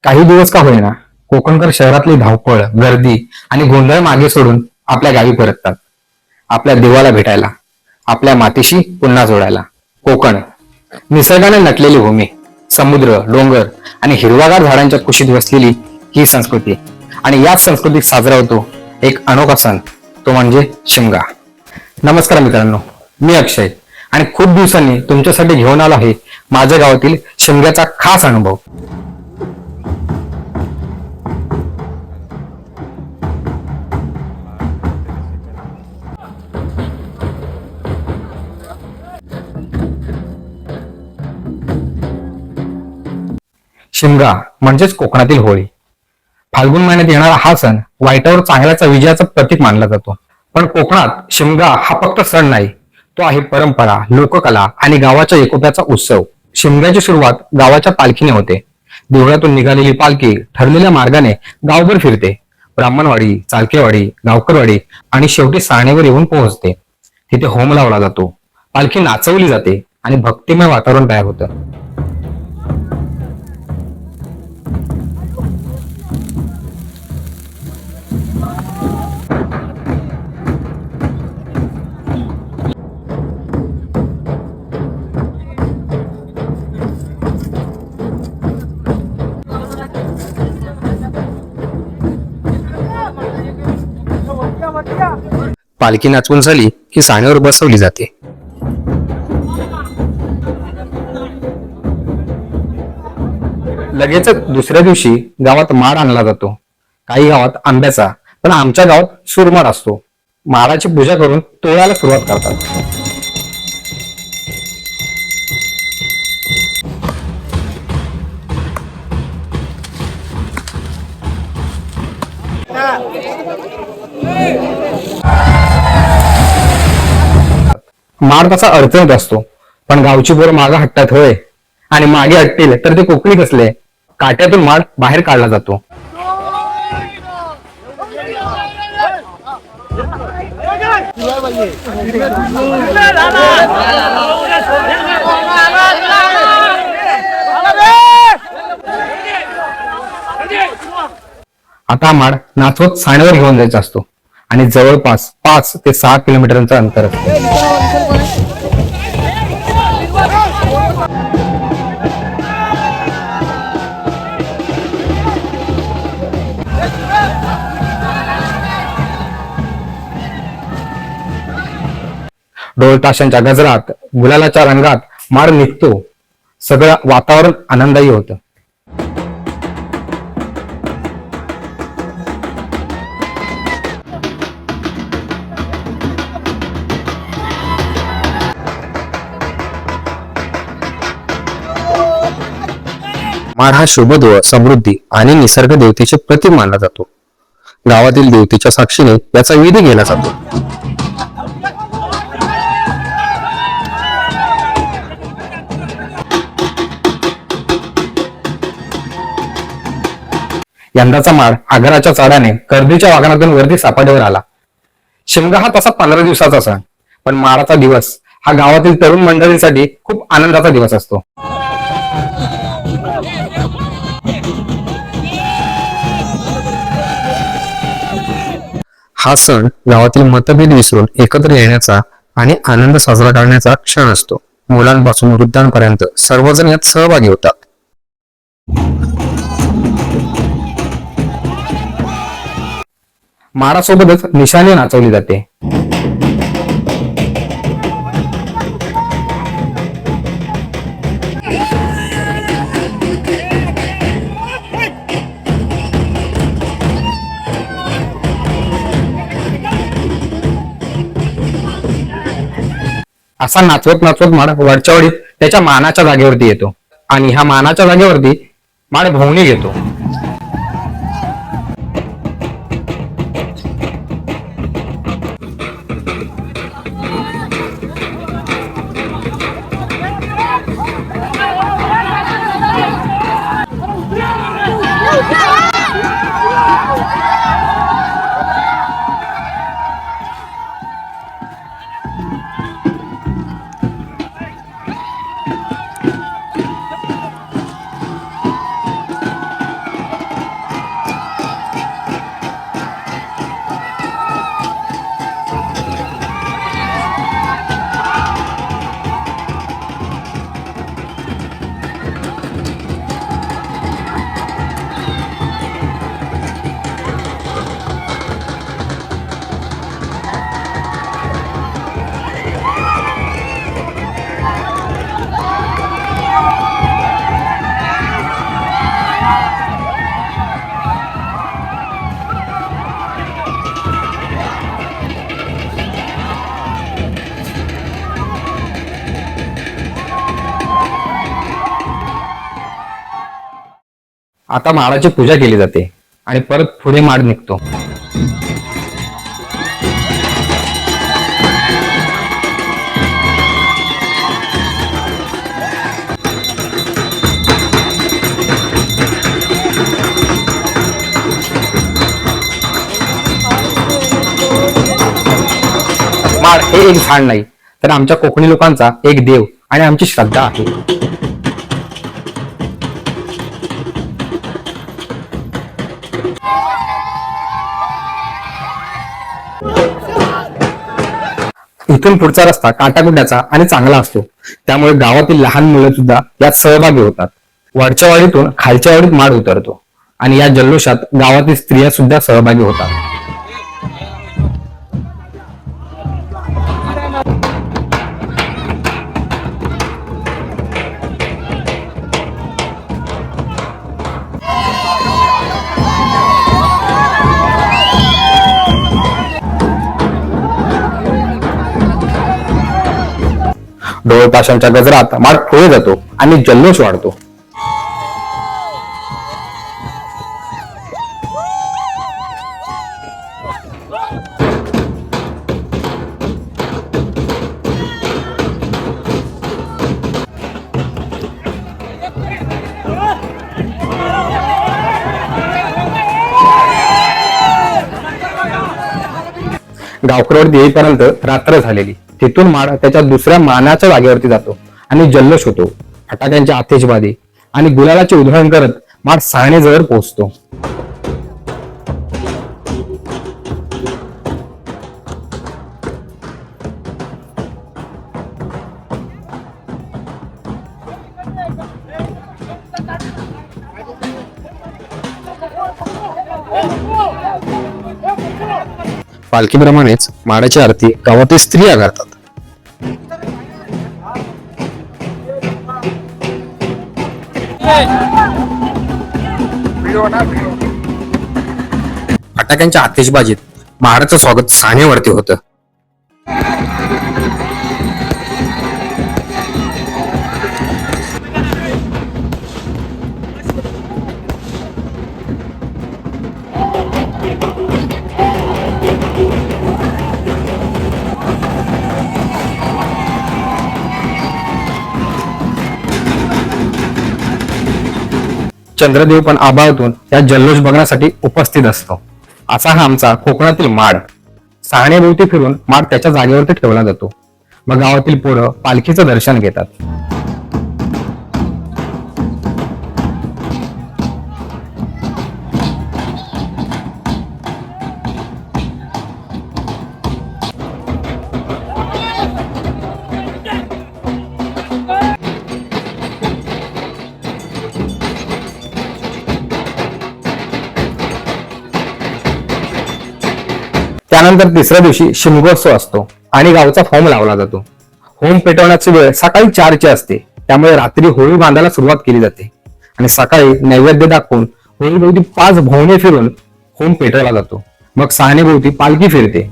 काही दिवस का होईना कोकणकर शहरातली धावपळ, गर्दी आणि गोंधळ मागे सोडून आपल्या गावी परततात. आपल्या देवाला भेटायला, आपल्या मातीशी पुन्हा जोडायला. कोकण निसर्गाने नटलेली भूमी, समुद्र, डोंगर आणि हिरवागार झाडांच्या कुशीत वसलेली ही संस्कृती. आणि याच संस्कृतीत साजरा होतो एक अनोखा सण, तो म्हणजे शिमगा. नमस्कार मित्रांनो, मी अक्षय आणि खूप दिवसांनी तुमच्यासाठी घेऊन आलो आहे माझ्या गावातील शिमग्याचा खास अनुभव. शिमगा म्हणजेच कोकणातील होळी. फाल्गुन महिन्यात येणारा हा सण वाईटावर चांगल्याचा विजयाचं प्रतीक मानला जातो. पण कोकणात शिमगा हा फक्त सण नाही, तो आहे परंपरा, लोककला आणि गावाच्या एकोप्याचा उत्सव. शिमग्याची सुरुवात गावाच्या पालखीने होते. देवळातून निघालेली पालखी ठरलेल्या मार्गाने गावभर फिरते. ब्राह्मणवाडी, चालकेवाडी, गावकरवाडी आणि शेवटी साणेवर येऊन पोहोचते. तिथे होम लावला जातो, पालखी नाचवली जाते आणि भक्तिमय वातावरण तयार होतं. पालखी नाचवून झाली की साणेवर बसवली जाते. लगेच दुसऱ्या दिवशी गावात माड आणला जातो. काही गावात आंब्याचा, पण आमच्या गावात सुरमाड असतो. माडाची पूजा करून तोळाला सुरुवात करतात. माड तसा अडचणीत असतो, पण गावची पोरं मागे हट्टात होय, आणि मागे हटतील तर ते कोकणी कसले. काट्यातून माड बाहेर काढला जातो. आता माड नाचवत साणेवर घेऊन जायचा असतो आणि जवळपास 5 ते 6 किलोमीटरचं अंतर असते. ढोल ताशांच्या गजरात, गुलालाच्या रंगात माड निघतो. सगळं वातावरण आनंददायी होतं. माड हा शुभदोष, समृद्धी आणि निसर्ग देवतेचे प्रतीक मानला जातो. गावातील देवतेच्या साक्षीने याचा विधी केला जातो. यंदाचा माड आगाराच्या चाडाने कर्दीच्या वागणातून वरती सापाट्यावर आला. शिमगा हा तसा 15 दिवसाचा सण, पण माडाचा दिवस हा गावातील तरुण मंडळींसाठी खूप आनंदाचा दिवस असतो. हा सण गावातील मतभेद विसरून एकत्र येण्याचा आणि आनंद साजरा करण्याचा क्षण असतो. मुलांपासून वृद्धांपर्यंत सर्वजण यात सहभागी होतात. माडासोबतच निशाणी नाचवली जाते. असा नाचवत नाचवत माड वरच्या वडीत त्याच्या मानाच्या जागेवरती येतो आणि ह्या मानाच्या जागेवरती माड भोवणी घेतो. आता माडाची पूजा केली जाते आणि परत पुढे माड निघतो. माड हे एक झाड नाही, तर आमच्या कोकणी लोकांचा एक देव आणि आमची श्रद्धा आहे. इथून पुढचा रस्ता काटाकुट्याचा आणि चांगला असतो, त्यामुळे गावातील लहान मुलं सुद्धा यात सहभागी होतात. वरच्या वाडीतून खालच्या वाडीत माड उतरतो आणि या जल्लोषात गावातील स्त्रिया सुद्धा सहभागी होतात. ढोल ताशांच्या गजरात माड पुढे जातो आणि जल्लोष वाढतो. गावकरवरती येईपर्यंत रात्र झालेली. तिथून माड त्याच्या दुसऱ्या मानाच्या जागेवरती जातो आणि जल्लोष होतो. फटाक्यांची आतिषबाजी आणि गुलालाची उधळण करत माड साहणेजवळ पोहोचतो. पालखीप्रमाणेच माडाची आरती गावातील स्त्रिया करतात. फटाक्यांच्या आतिषबाजीत माडाचं स्वागत साहनेवरती होतं. चंद्रदेव पण आभाळातून या जल्लोष बघण्यासाठी उपस्थित असतो. असा हा आमचा कोकणातील माड. साहणेभोवती फिरून माड त्याच्या जागेवरती ठेवला जातो. मग गावातील पोरं पालखीचं दर्शन घेतात. त्यानंतर तिसऱ्या दिवशी शिमगोत्सव असतो आणि गावचा होम लावला जातो. होम पेटवण्याची वेळ सकाळी 4ची असते, त्यामुळे रात्री होळी बांधायला सुरुवात केली जाते आणि सकाळी नैवेद्य दाखवून होळीभोवती 5 भोवणे फिरून होम पेटवला जातो. मग साहनेभोवती पालखी फिरते.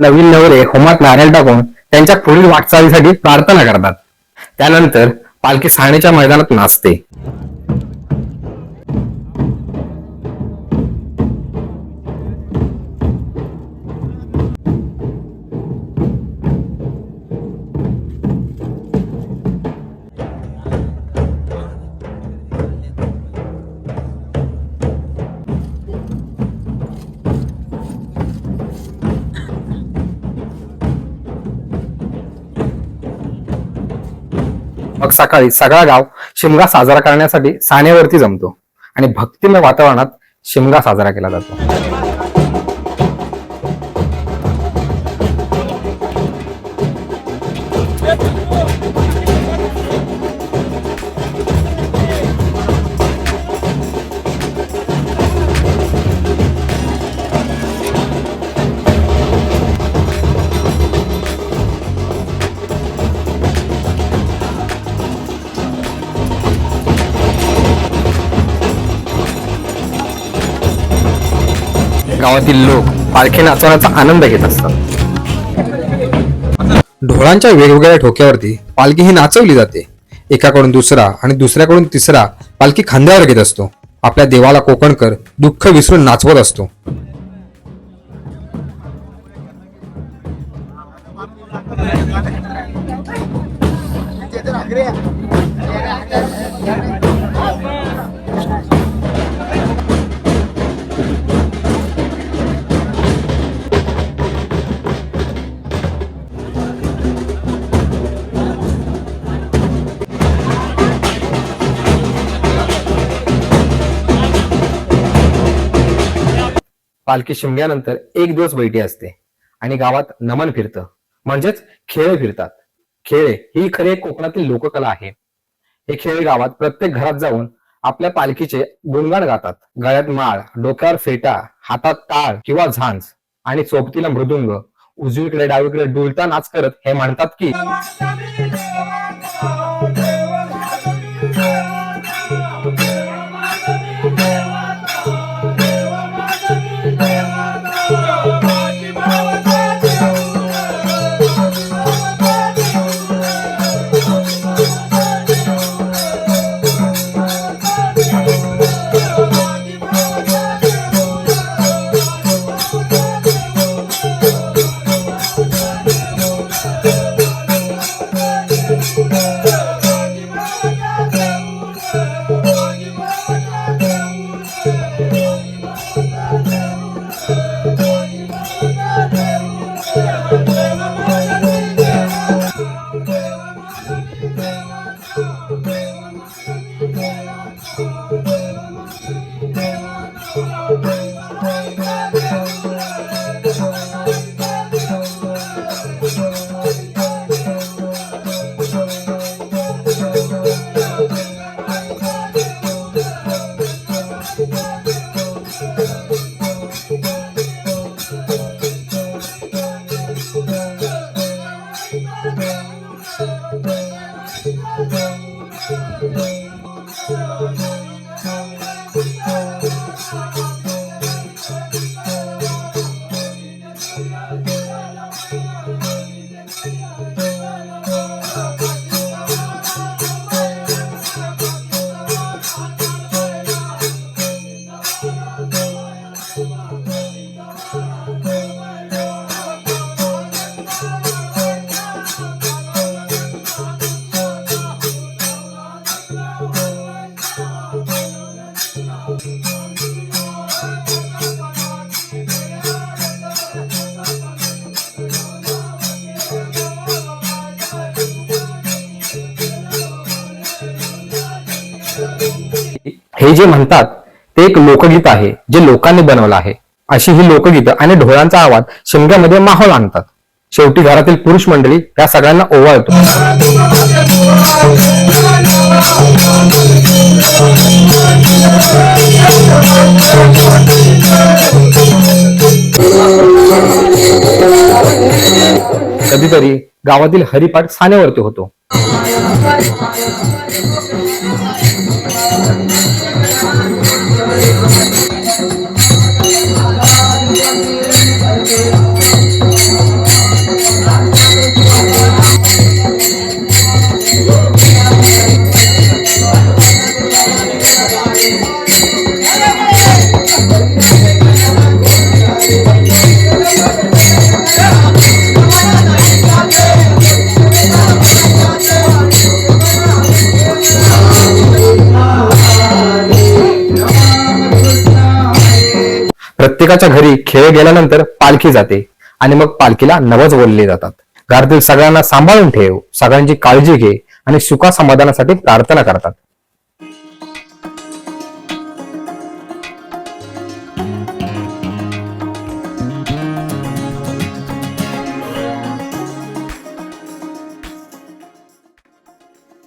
नवीन नवरे होमात नारळ टाकून त्यांच्या पुढील वाटचालीसाठी प्रार्थना करतात. त्यानंतर पालखी साणेच्या मैदानात नाचते. मग सकाळी सगळा गाव शिमगा साजरा करण्यासाठी सानेवरती जमतो आणि भक्तिमय वातावरणात शिमगा साजरा केला जातो. गावातील लोक पालखी नाचवण्याचा आनंद घेत असतात. ढोळांच्या वेगवेगळ्या ठोक्यावरती पालखी ही नाचवली जाते. एकाकडून दुसरा आणि दुसऱ्याकडून तिसरा पालखी खांद्यावर घेत असतो. आपल्या देवाला कोकणकर दुःख विसरून नाचवत असतो. पालखी शिमग्यानंतर एक दिवस बैठी असते आणि गावात नमन फिरतं, म्हणजेच खेळे फिरतात. खेळे ही खरी एक कोकणातील लोककला आहे. हे खेळ गावात प्रत्येक घरात जाऊन आपल्या पालखीचे गुणगान गातात. गळ्यात माळ, डोक्यावर फेटा, हातात टाळ किंवा झांज आणि सोबतीला मृदुंग, उजवीकडे डावीकडे डुलता नाच करत हे म्हणतात की हे जे म्हणतात ते एक लोकगीत आहे जे लोकांनी बनवलं आहे. अशी ही लोकगीतं आणि ढोलांचा आवाज शिमग्यामध्ये माहोल आणतात. शेवटी घरातील पुरुष मंडळी या सगळ्यांना ओवाळतो. कधीतरी गावातील हरिपाठ सानेवरती होतो. प्रत्येकाच्या घरी खेळ गेल्यानंतर पालखी जाते आणि मग पालखीला नवस बोलले जातात. घरातील सगळ्यांना सांभाळून ठेव, सगळ्यांची काळजी घे आणि सुखा समाधानासाठी प्रार्थना करतात.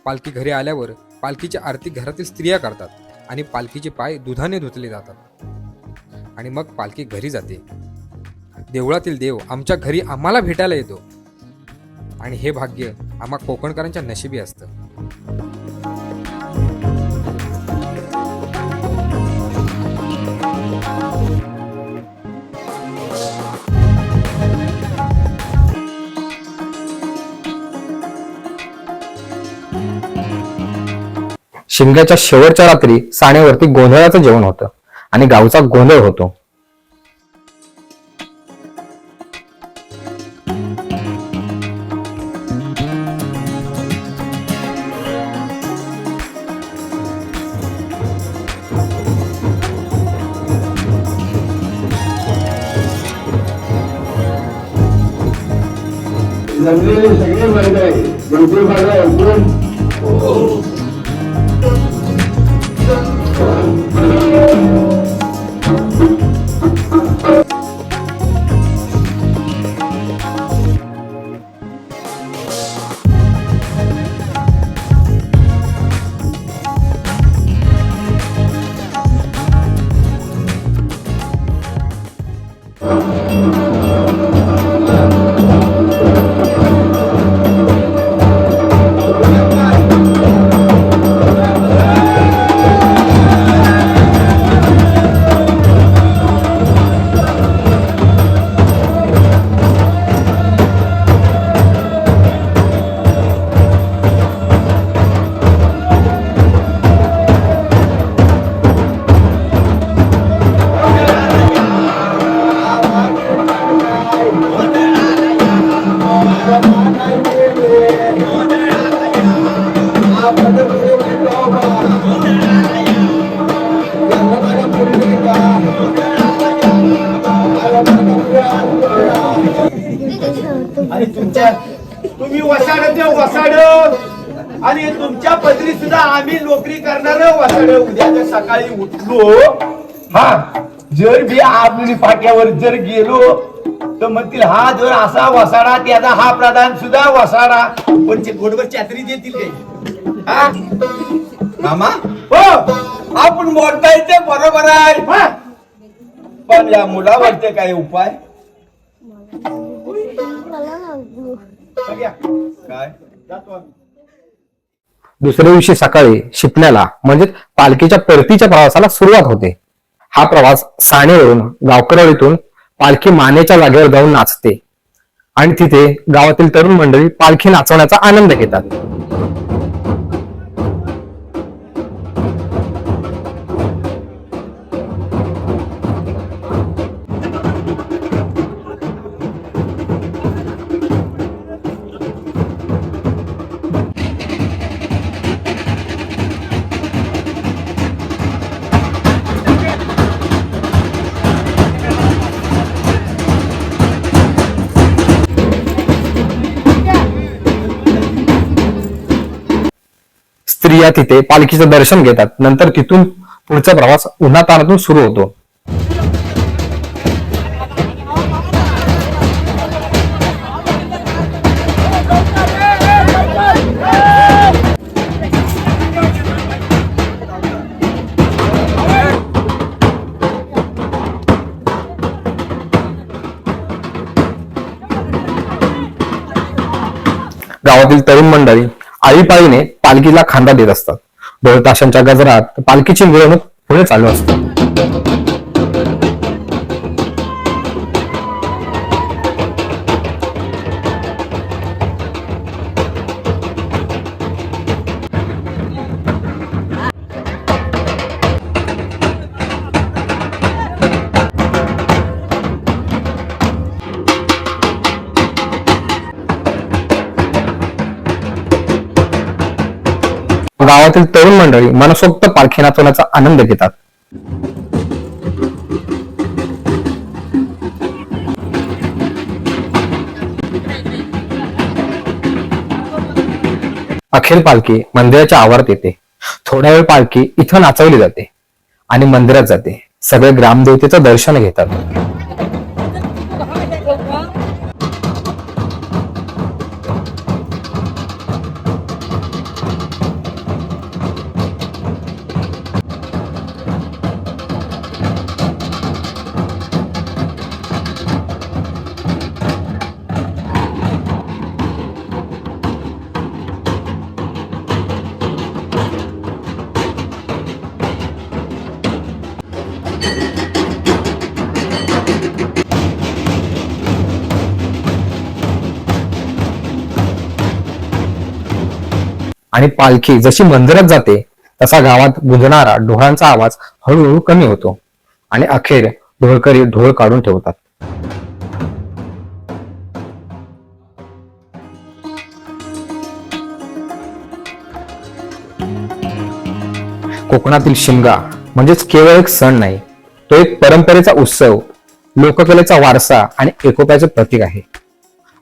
पालखी घरी आल्यावर पालखीची आरती घरातील स्त्रिया करतात आणि पालखीचे पाय दुधाने धुतले जातात आणि मग पालखी घरी जाते. देवळातील देव आमच्या घरी आम्हाला भेटायला येतो आणि हे भाग्य आम्हा कोकणकरांच्या नशिबी असतं. शिमग्याच्या शेवटच्या रात्री सानेवरती गोंधळाचं जेवण होतं आणि गावचा गोंधळ होतो. सगळे मार्ग आहे गणपती आणि तुम्ही वसाड ते वसाड आणि तुमच्या पदरी सुद्धा आम्ही नोकरी करणार वसाड. उद्याच्या सकाळी उठलो हा जर मी आपली फाट्यावर जर गेलो तर म्हणतील हा जर असा वसाडा त्याचा हा प्रधान सुद्धा वसाडा. पण गोडवर चातरी देतील काही हा मामा हो आपण बोलताय ते बरोबर आहे पण या मुलावरचे काय उपाय काय जातो आम्ही. दुसऱ्या दिवशी सकाळी शिपण्याला म्हणजे पालखीच्या परतीच्या प्रवासाला सुरुवात होते. हा प्रवास साणेवरून गावकरवाडीतून पालखी मानेच्या जागेवर जाऊन नाचते आणि तिथे गावातील तरुण मंडळी पालखी नाचवण्याचा आनंद घेतात. स्त्रिया तिथे पालखीचं दर्शन घेतात. नंतर तिथून पुढचा प्रवास उन्हातानातून सुरू होतो. गावातील तरुण मंडळी आळीपाळीने पालखीला खांदा देत असतात. ढोल ताशांच्या गजरात पालखीची मिरवणूक पुढे चालू असते. गावातील तरुण मंडळी मनसोक्त पालखी नाचवण्याचा आनंद घेतात. अखेर पालखी मंदिराच्या आवारात येते. थोड्या वेळ पालखी इथं नाचवली जाते आणि मंदिरात जाते. सगळे ग्रामदेवतेचं दर्शन घेतात. आणि पालखी जशी मंदिरात जाते तसा गावात गुंजणारा ढोलांचा आवाज हळूहळू कमी होतो आणि अखेर ढोलकरी ढोल काढून ठेवतात. कोकणातील शिमगा म्हणजेच केवळ एक सण नाही, तो एक परंपरेचा उत्सव, लोककलेचा वारसा आणि एकोप्याचे प्रतीक आहे.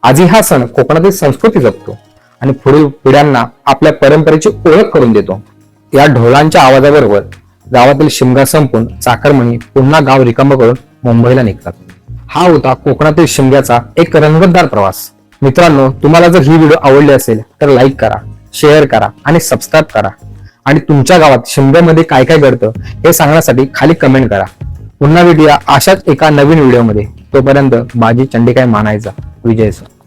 आजही हा सण कोकणातील संस्कृती जपतो आणि पुढील पिढ्यांना आपल्या परंपरेची ओळख करून देतो. या ढोलांच्या आवाजाबरोबर गावातील शिमगा संपून चाकरमणी पुन्हा गाव रिकामं करून मुंबईला निघतात. हा होता कोकणातील शिमग्याचा एक रंगतदार प्रवास. मित्रांनो, तुम्हाला जर ही व्हिडिओ आवडली असेल तर लाईक करा, शेअर करा आणि सबस्क्राईब करा. आणि तुमच्या गावात शिमग्यामध्ये काय काय घडतं हे सांगण्यासाठी खाली कमेंट करा. पुन्हा भेटूया अशाच एका नवीन व्हिडिओमध्ये. तोपर्यंत बाजी चंडिकाय मानायचा. विजय असो.